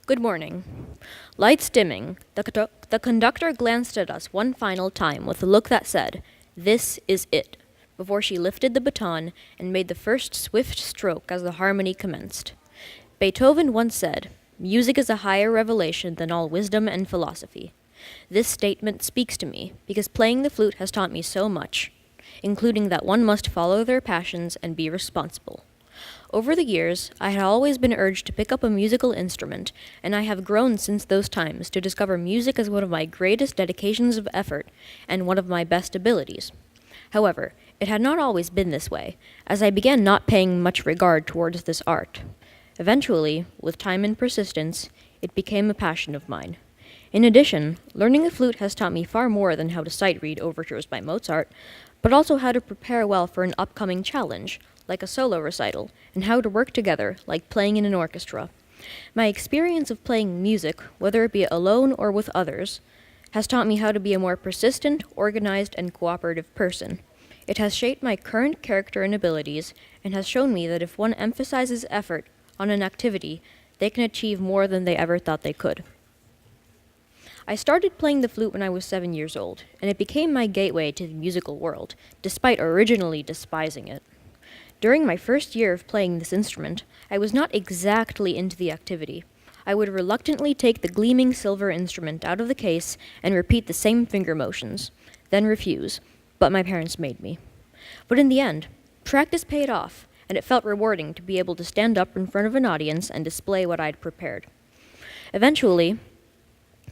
Good morning. Lights dimming, the conductor glanced at us one final time with a look that said, "This is it," before she lifted the baton and made the first swift stroke as the harmony commenced. Beethoven once said, "Music is a higher revelation than all wisdom and philosophy." This statement speaks to me because playing the flute has taught me so much, including that one must follow their passions and be responsible. Over the years, I had always been urged to pick up a musical instrument, and I have grown since those times to discover music as one of my greatest dedications of effort and one of my best abilities. However, it had not always been this way, as I began not paying much regard towards this art. Eventually, with time and persistence, it became a passion of mine. In addition, learning the flute has taught me far more than how to sight read overtures by Mozart, but also how to prepare well for an upcoming challenge, like a solo recital, and how to work together, like playing in an orchestra. My experience of playing music, whether it be alone or with others, has taught me how to be a more persistent, organized, and cooperative person. It has shaped my current character and abilities, and has shown me that if one emphasizes effort on an activity, they can achieve more than they ever thought they could. I started playing the flute when I was 7 years old, and it became my gateway to the musical world, despite originally despising it. During my first year of playing this instrument, I was not exactly into the activity. I would reluctantly take the gleaming silver instrument out of the case and repeat the same finger motions, then refuse, but my parents made me. But in the end, practice paid off, and it felt rewarding to be able to stand up in front of an audience and display what I'd prepared. Eventually,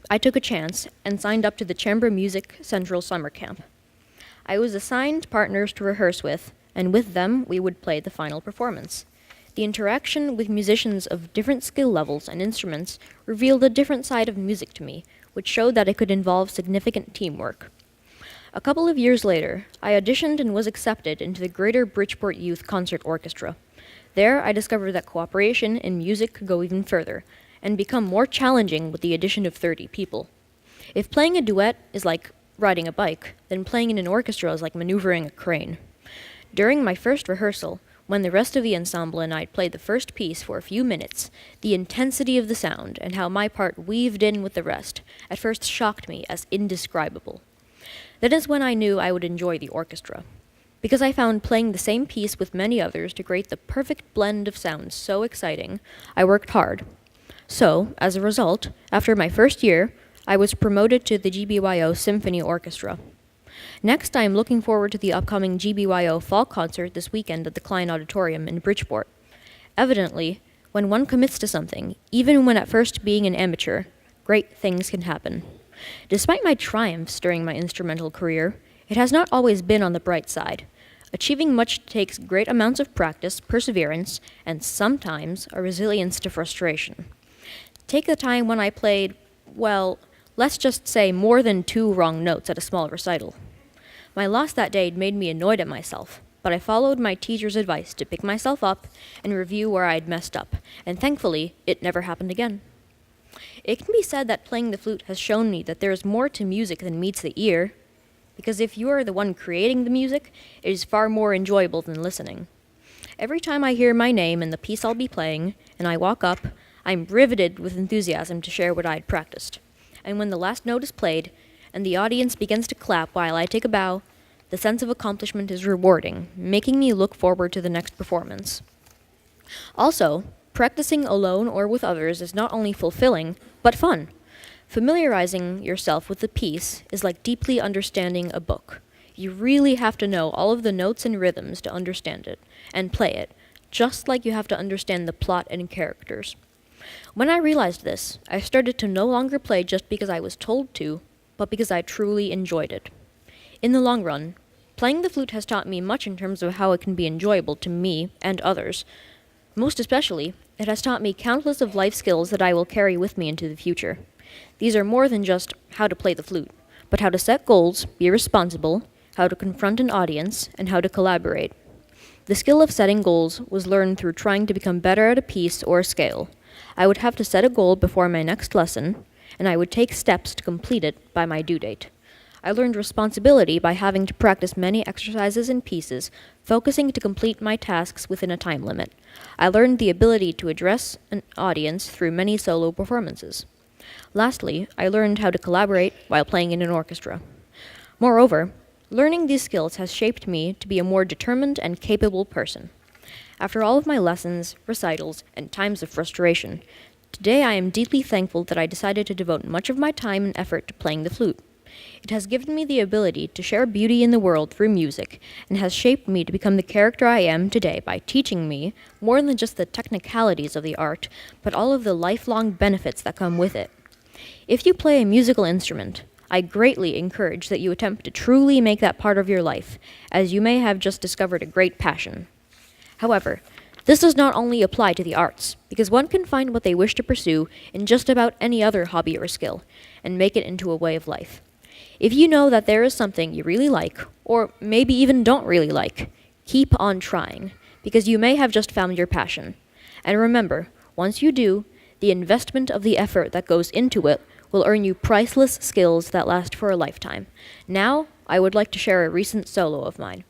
I took a chance and signed up to the Chamber Music Central Summer Camp. I was assigned partners to rehearse with, and with them we would play the final performance. The interaction with musicians of different skill levels and instruments revealed a different side of music to me, which showed that it could involve significant teamwork. A couple of years later, I auditioned and was accepted into the Greater Bridgeport Youth Concert Orchestra. There, I discovered that cooperation in music could go even further, and become more challenging with the addition of 30 people. If playing a duet is like riding a bike, then playing in an orchestra is like maneuvering a crane. During my first rehearsal, when the rest of the ensemble and I played the first piece for a few minutes, the intensity of the sound and how my part weaved in with the rest at first shocked me as indescribable. That is when I knew I would enjoy the orchestra, because I found playing the same piece with many others to create the perfect blend of sounds so exciting. I worked hard. So, as a result, after my first year, I was promoted to the GBYO Symphony Orchestra. Next, I am looking forward to the upcoming GBYO Fall Concert this weekend at the Klein Auditorium in Bridgeport. Evidently, when one commits to something, even when at first being an amateur, great things can happen. Despite my triumphs during my instrumental career, it has not always been on the bright side. Achieving much takes great amounts of practice, perseverance, and sometimes a resilience to frustration. Take the time when I played, well, let's just say more than 2 wrong notes at a small recital. My loss that day made me annoyed at myself, but I followed my teacher's advice to pick myself up and review where I'd messed up, and thankfully, it never happened again. It can be said that playing the flute has shown me that there is more to music than meets the ear, because if you are the one creating the music, it is far more enjoyable than listening. Every time I hear my name and the piece I'll be playing, and I walk up, I'm riveted with enthusiasm to share what I'd practiced. And when the last note is played, and the audience begins to clap while I take a bow, the sense of accomplishment is rewarding, making me look forward to the next performance. Also, practicing alone or with others is not only fulfilling, but fun. Familiarizing yourself with the piece is like deeply understanding a book. You really have to know all of the notes and rhythms to understand it, and play it, just like you have to understand the plot and characters. When I realized this, I started to no longer play just because I was told to, but because I truly enjoyed it. In the long run, playing the flute has taught me much in terms of how it can be enjoyable to me and others. Most especially, it has taught me countless of life skills that I will carry with me into the future. These are more than just how to play the flute, but how to set goals, be responsible, how to confront an audience, and how to collaborate. The skill of setting goals was learned through trying to become better at a piece or a scale. I would have to set a goal before my next lesson, and I would take steps to complete it by my due date. I learned responsibility by having to practice many exercises and pieces, focusing to complete my tasks within a time limit. I learned the ability to address an audience through many solo performances. Lastly, I learned how to collaborate while playing in an orchestra. Moreover, learning these skills has shaped me to be a more determined and capable person. After all of my lessons, recitals, and times of frustration, today I am deeply thankful that I decided to devote much of my time and effort to playing the flute. It has given me the ability to share beauty in the world through music, and has shaped me to become the character I am today by teaching me more than just the technicalities of the art, but all of the lifelong benefits that come with it. If you play a musical instrument, I greatly encourage that you attempt to truly make that part of your life, as you may have just discovered a great passion. However, this does not only apply to the arts, because one can find what they wish to pursue in just about any other hobby or skill, and make it into a way of life. If you know that there is something you really like, or maybe even don't really like, keep on trying, because you may have just found your passion. And remember, once you do, the investment of the effort that goes into it will earn you priceless skills that last for a lifetime. Now, I would like to share a recent solo of mine.